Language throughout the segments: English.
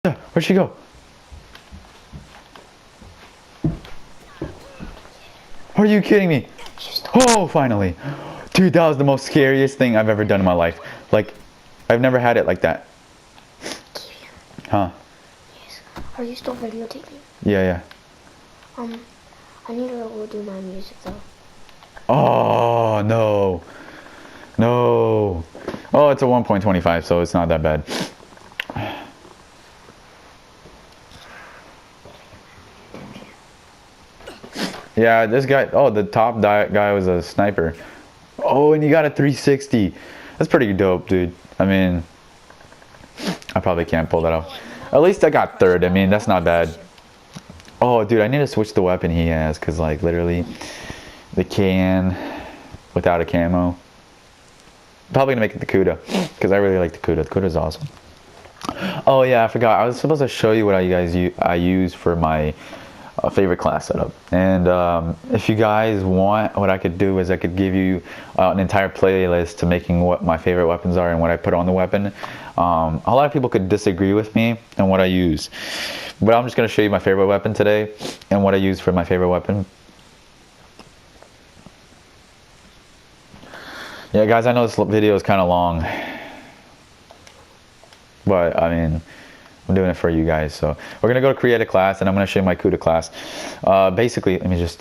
Where'd she go? Are you kidding me? Oh, finally. Dude, that was the most scariest thing I've ever done in my life. Like, I've never had it like that. Huh? Yes. Are you still videotaping? Yeah. I need to go do my music though. Oh, no. No. Oh, it's a 1.25, so it's not that bad. Yeah, this guy, oh, the top guy was a sniper. Oh, and he got a 360. That's pretty dope, dude. I mean, I probably can't pull that off. At least I got third. I mean, that's not bad. Oh, dude, I need to switch the weapon he has, because, like, literally, the can without a camo. Probably gonna make it the Kuda, because I really like the Kuda. The Kuda's awesome. Oh, yeah, I forgot. I was supposed to show you what I use for my favorite class setup. And if you guys want, what I could do is I could give you an entire playlist to making what my favorite weapons are and what I put on the weapon. A lot of people could disagree with me and what I use, but I'm just going to show you my favorite weapon today and what I use for my favorite weapon. Yeah, guys, I know this video is kind of long, but I mean, I'm doing it for you guys. So we're gonna go to create a class, and I'm gonna show you my Kuda class. Basically, let me just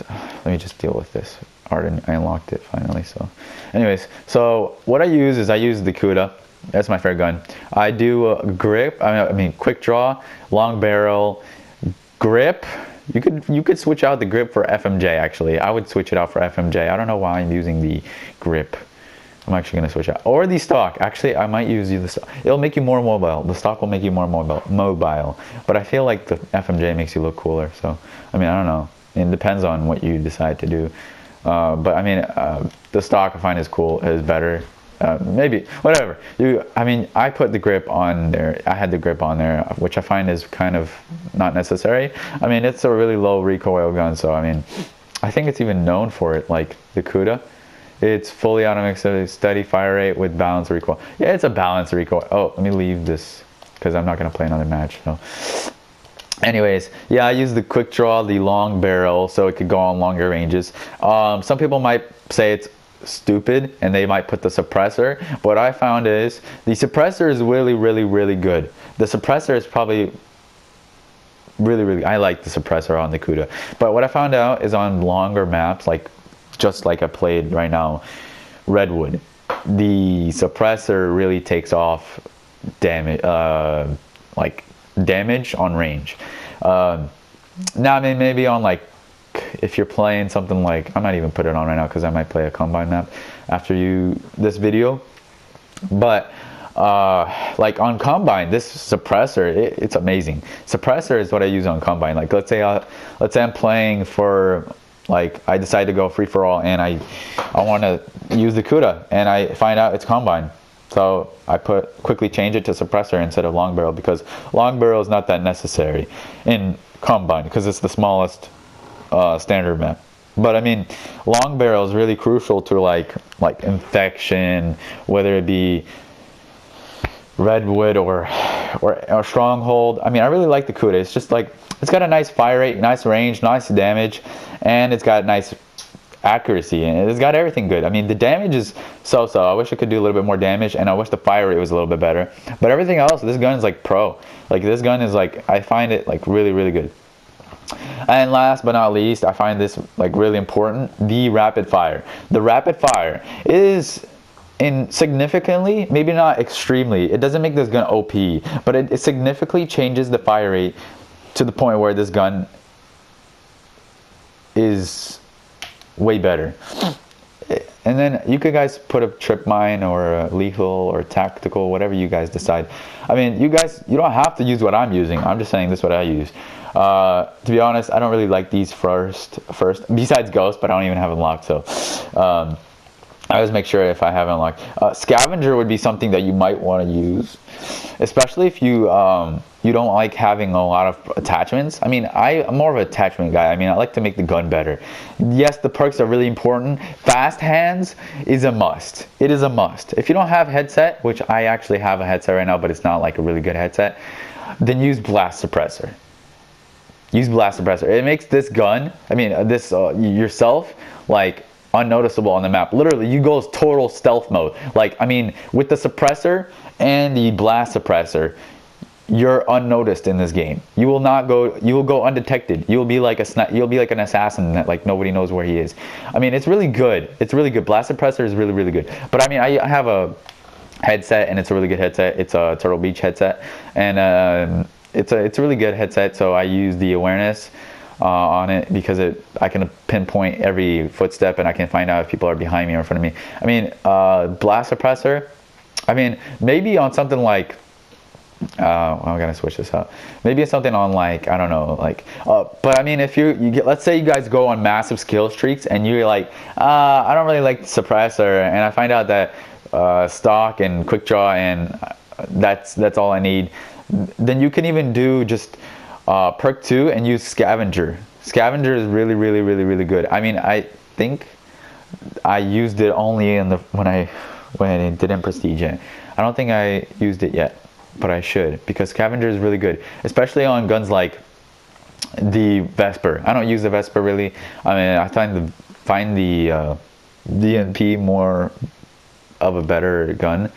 deal with this. I unlocked it finally. So, anyways, so what I use is I use the Kuda. That's my favorite gun. I do grip. I mean, quick draw, long barrel, grip. You could switch out the grip for FMJ. Actually, I would switch it out for FMJ. I don't know why I'm using the grip. I'm actually going to switch out. Or the stock. Actually, I might use the stock. It'll make you more mobile. The stock will make you more mobile. But I feel like the FMJ makes you look cooler. So, I mean, I don't know. It depends on what you decide to do. But, I mean, the stock I find is cool, is better. Maybe, whatever. I mean, I put the grip on there. I had the grip on there, which I find is kind of not necessary. I mean, it's a really low recoil gun. So, I mean, I think it's even known for it, like the Kuda. It's fully automatic, steady fire rate with balanced recoil. Yeah, it's a balanced recoil. Oh, let me leave this because I'm not going to play another match. So, anyways, yeah, I use the quick draw, the long barrel, so it could go on longer ranges. Some people might say it's stupid and they might put the suppressor. What I found is the suppressor is really good. The suppressor is probably really, I like the suppressor on the Kuda. But what I found out is on longer maps, like just like I played right now, Redwood, the suppressor really takes off damage, like damage on range. Now, I mean, maybe on like, if you're playing something like, I might even put it on right now because I might play a combine map after this video. But like on combine, this suppressor, it's amazing. Suppressor is what I use on combine. Like let's say I'm playing for, like, I decide to go free for all and I want to use the Kuda and I find out it's combine. So I quickly change it to suppressor instead of long barrel, because long barrel is not that necessary in combine because it's the smallest standard map. But I mean, long barrel is really crucial to like infection, whether it be Redwood or Stronghold. I mean, I really like the Kuda. It's just like, it's got a nice fire rate, nice range, nice damage, and it's got nice accuracy, and it's got everything good. I mean, the damage is so-so. I wish I could do a little bit more damage, and I wish the fire rate was a little bit better. But everything else, this gun is like pro. Like, this gun is like, I find it like really good. And last but not least, I find this like really important, the rapid fire. The rapid fire is significantly, maybe not extremely, it doesn't make this gun OP, but it significantly changes the fire rate to the point where this gun is way better. And then you could guys put a trip mine or a lethal or tactical, whatever you guys decide. I mean, you don't have to use what I'm using. I'm just saying this is what I use. To be honest, I don't really like these first, besides Ghost, but I don't even have unlocked, so I always make sure if I have unlocked. Scavenger would be something that you might want to use, especially if you don't like having a lot of attachments. I mean, I'm more of an attachment guy. I mean, I like to make the gun better. Yes, the perks are really important. Fast hands is a must. It is a must. If you don't have headset, which I actually have a headset right now, but it's not like a really good headset, then use blast suppressor. Use blast suppressor. It makes this gun, I mean this yourself, like unnoticeable on the map. Literally, you go total stealth mode. Like, I mean, with the suppressor and the blast suppressor, you're unnoticed in this game. You will not go. You will go undetected. You'll be like you'll be like an assassin that like nobody knows where he is. I mean, it's really good. It's really good. Blast suppressor is really, really good. But I mean, I have a headset, and it's a really good headset. It's a Turtle Beach headset, and it's a really good headset. So I use the awareness on it because I can pinpoint every footstep, and I can find out if people are behind me or in front of me. I mean, blast suppressor. I mean, maybe on something like. I'm gonna switch this up. Maybe it's something on like, I don't know, like, but I mean, if you get, let's say you guys go on massive skill streaks and you're like, I don't really like the suppressor, and I find out that stock and quick draw and that's all I need, then you can even do just perk 2 and use scavenger. Scavenger is really, really, really, really good. I mean, I think I used it only in the when it didn't prestige it. I don't think I used it yet, but I should, because scavenger is really good, especially on guns like the Vesper. I don't use the Vesper really. I mean, I find the DNP more of a better gun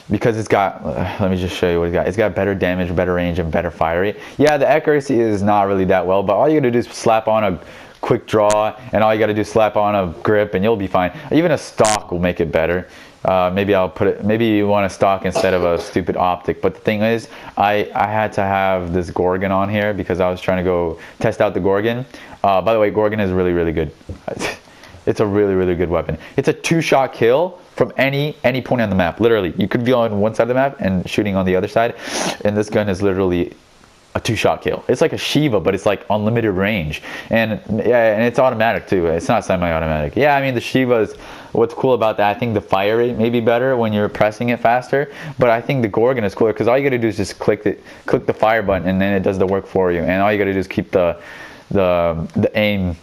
because it's got, let me just show you what it's got. It's got better damage, better range, and better fire rate. Yeah, the accuracy is not really that well, but all you gotta do is slap on a quick draw, and all you gotta do is slap on a grip, and you'll be fine. Even a stock will make it better. Maybe I'll put it, maybe you want a stock instead of a stupid optic, but the thing is, I had to have this Gorgon on here because I was trying to go test out the Gorgon. By the way, Gorgon is really, really good. It's a really, really good weapon. It's a 2-shot kill from any point on the map. Literally, you could be on one side of the map and shooting on the other side, and this gun is literally a 2-shot kill. It's like a Shiva, but it's like unlimited range, and yeah, and it's automatic too. It's not semi-automatic. Yeah, I mean the Shiva is, what's cool about that, I think the fire rate may be better when you're pressing it faster, but I think the Gorgon is cooler because all you gotta do is just click the fire button, and then it does the work for you, and all you gotta do is keep the aim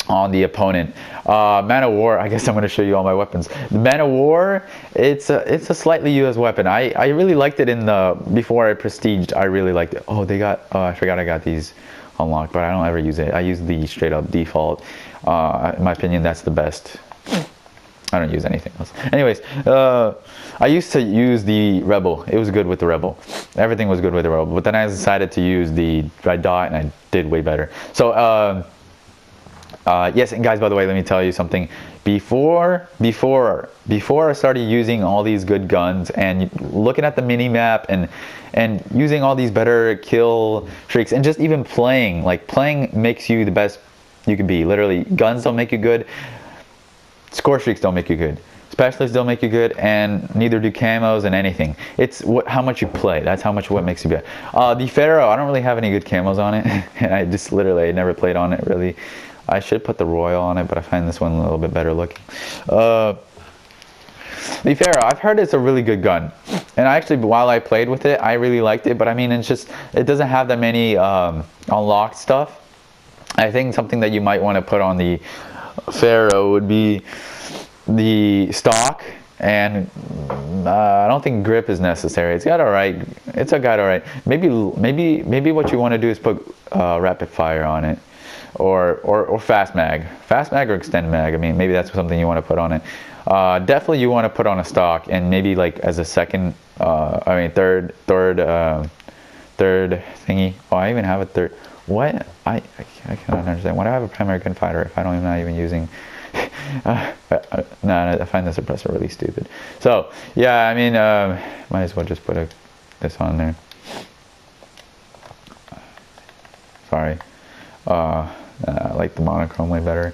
on the opponent. Man of War, I guess I'm going to show you all my weapons. The Man of War, it's a slightly used weapon. I really liked it in the, before I prestiged, I really liked it. Oh, I forgot I got these unlocked, but I don't ever use it. I use the straight up default. In my opinion, that's the best. I don't use anything else. Anyways, I used to use the Rebel. It was good with the Rebel. Everything was good with the Rebel, but then I decided to use the Red Dot, and I did way better. So, yes, and guys, by the way, let me tell you something. Before I started using all these good guns and looking at the mini map and using all these better kill streaks and just even playing, like playing makes you the best you can be. Literally, guns don't make you good. Score streaks don't make you good. Specialists don't make you good, and neither do camos and anything. It's how much you play. That's how much what makes you good. The Pharaoh, I don't really have any good camos on it. And I just literally never played on it really. I should put the Royal on it, but I find this one a little bit better looking. The Pharaoh, I've heard it's a really good gun. And actually, while I played with it, I really liked it. But I mean, it's just, it doesn't have that many unlocked stuff. I think something that you might want to put on the Pharaoh would be the stock. And I don't think grip is necessary. It's got alright. It's got alright. Maybe what you want to do is put rapid fire on it. Or fast mag or extend mag. I mean, maybe that's something you want to put on it. Definitely you want to put on a stock, and maybe like as a second, third thingy. Oh, I even have a third. What? I cannot understand. Why do I have a primary gunfighter if I'm not even using? No, I find the suppressor really stupid. So yeah, I mean, might as well just put this on there. Sorry. I like the monochrome way better.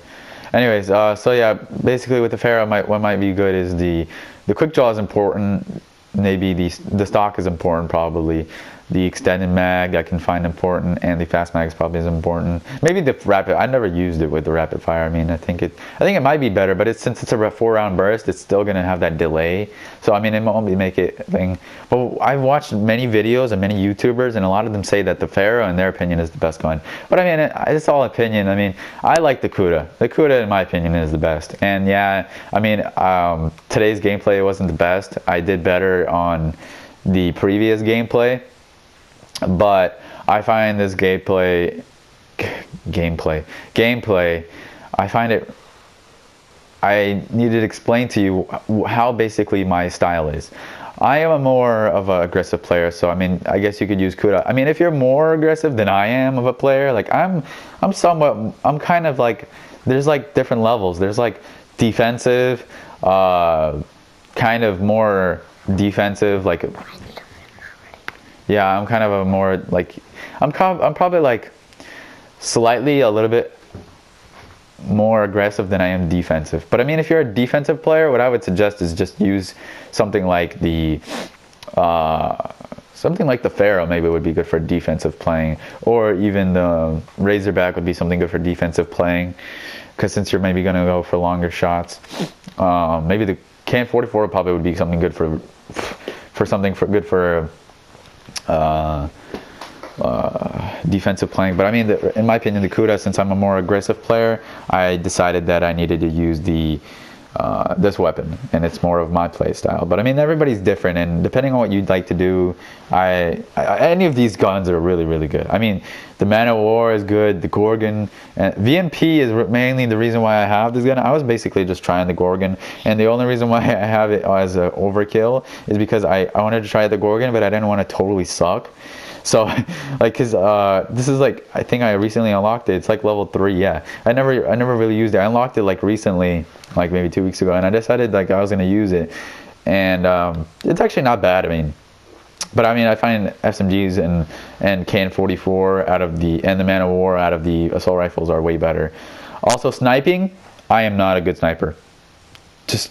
Anyways, so yeah, basically with the Pharaoh, what might be good is the quick draw is important. Maybe the stock is important probably. The extended mag I can find important, and the fast mag is probably as important. Maybe the rapid. I never used it with the rapid fire. I mean, I think it might be better, but since it's a 4-round burst, it's still gonna have that delay. So I mean, it won't make it a thing. But I've watched many videos and many YouTubers, and a lot of them say that the Pharaoh, in their opinion, is the best gun. But I mean, it's all opinion. I mean, I like the Kuda. The Kuda, in my opinion, is the best. And yeah, I mean, today's gameplay wasn't the best. I did better on the previous gameplay. but I find this gameplay, I find it, I needed to explain to you how basically my style is. I am a more of an aggressive player, so I mean, I guess you could use Kuda. I mean, if you're more aggressive than I am of a player, like I'm kind of like, there's like different levels. There's like defensive, kind of more defensive, like, yeah, I'm kind of a more like, I'm probably like slightly a little bit more aggressive than I am defensive. But I mean, if you're a defensive player, what I would suggest is just use something like the Pharaoh. Maybe would be good for defensive playing, or even the Razorback would be something good for defensive playing, because since you're maybe going to go for longer shots, maybe the Can 44 probably would be something good for good for defensive playing. But I mean, in my opinion, the Kuda, since I'm a more aggressive player, I decided that I needed to use the this weapon, and it's more of my play style. But I mean, everybody's different, and depending on what you'd like to do, any of these guns are really, really good. I mean, the Man of War is good, the Gorgon, and VMP is mainly the reason why I have this gun. I was basically just trying the Gorgon, and the only reason why I have it as an overkill is because I wanted to try the Gorgon, but I didn't want to totally suck. So, like, cause this is like, I think I recently unlocked it. It's like level 3. Yeah, I never really used it. I unlocked it like recently, like maybe 2 weeks ago, and I decided like I was gonna use it, and it's actually not bad. I mean, but I mean, I find SMGs and KN-44 and the Man of War out of the assault rifles are way better. Also, sniping, I am not a good sniper. Just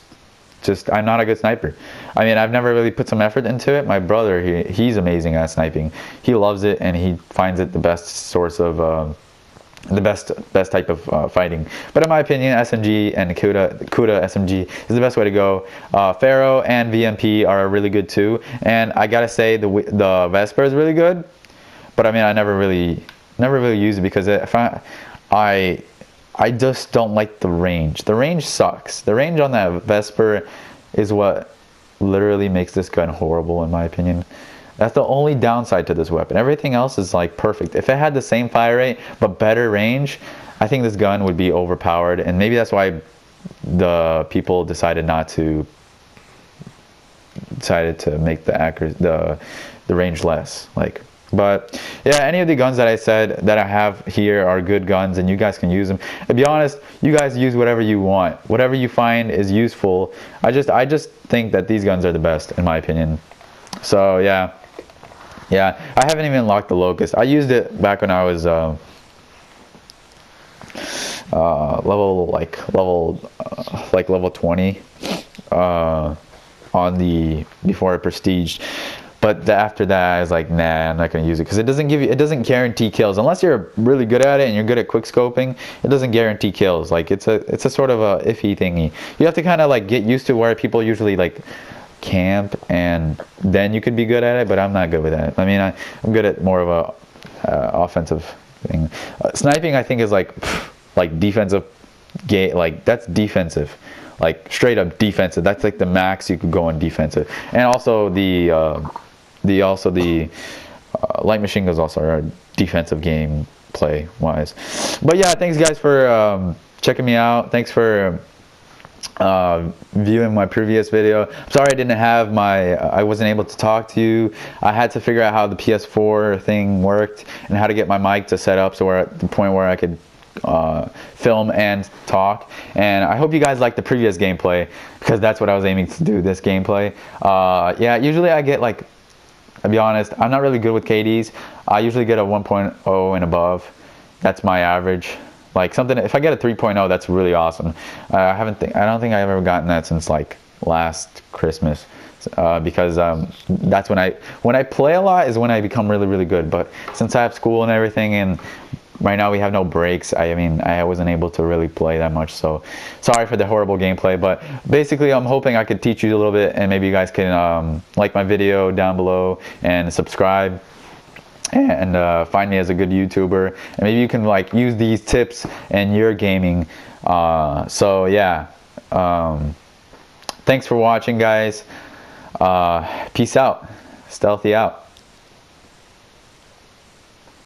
I'm not a good sniper. I mean, I've never really put some effort into it. My brother, he's amazing at sniping. He loves it, and he finds it the best source of the best type of fighting. But in my opinion, SMG and Kuda SMG is the best way to go. Pharaoh and VMP are really good too, and I gotta say the Vesper is really good. But I mean, I never really use it because I just don't like the range. The range sucks. The range on that Vesper is what literally makes this gun horrible, in my opinion. That's the only downside to this weapon. Everything else is like perfect. If it had the same fire rate but better range, I think this gun would be overpowered, and maybe that's why the people decided to make the range less. But yeah, any of the guns that I said that I have here are good guns, and you guys can use them. To be honest, you guys use whatever you want, whatever you find is useful. I just think that these guns are the best, in my opinion. So yeah, I haven't even unlocked the Locust. I used it back when I was level 20 before I prestiged. But after that, I was like, nah, I'm not gonna use it because it doesn't guarantee kills unless you're really good at it and you're good at quick scoping. It doesn't guarantee kills. Like it's a sort of a iffy thingy. You have to kind of like get used to where people usually like camp, and then you could be good at it. But I'm not good with that. I mean, I'm good at more of a offensive thing. Sniping, I think, is like defensive game. Like that's defensive. Like straight up defensive. That's like the max you could go on defensive. And also the light machine guns also are defensive game play wise. But yeah, thanks guys for checking me out. Thanks for viewing my previous video. I'm sorry I didn't have I wasn't able to talk to you. I had to figure out how the PS4 thing worked and how to get my mic to set up so we're at the point where I could film and talk. And I hope you guys liked the previous gameplay, because that's what I was aiming to do, this gameplay. Yeah, usually I get like, I'll be honest, I'm not really good with KDs. I usually get a 1.0 and above. That's my average. Like something, if I get a 3.0, that's really awesome. I don't think I've ever gotten that since like last Christmas. Because that's when I play a lot is when I become really, really good. But since I have school and everything, and right now we have no breaks, I mean, I wasn't able to really play that much, so sorry for the horrible gameplay. But basically, I'm hoping I could teach you a little bit, and maybe you guys can like my video down below and subscribe, and find me as a good YouTuber, and maybe you can like use these tips in your gaming. So yeah, thanks for watching, guys. Peace out. Stealthy out.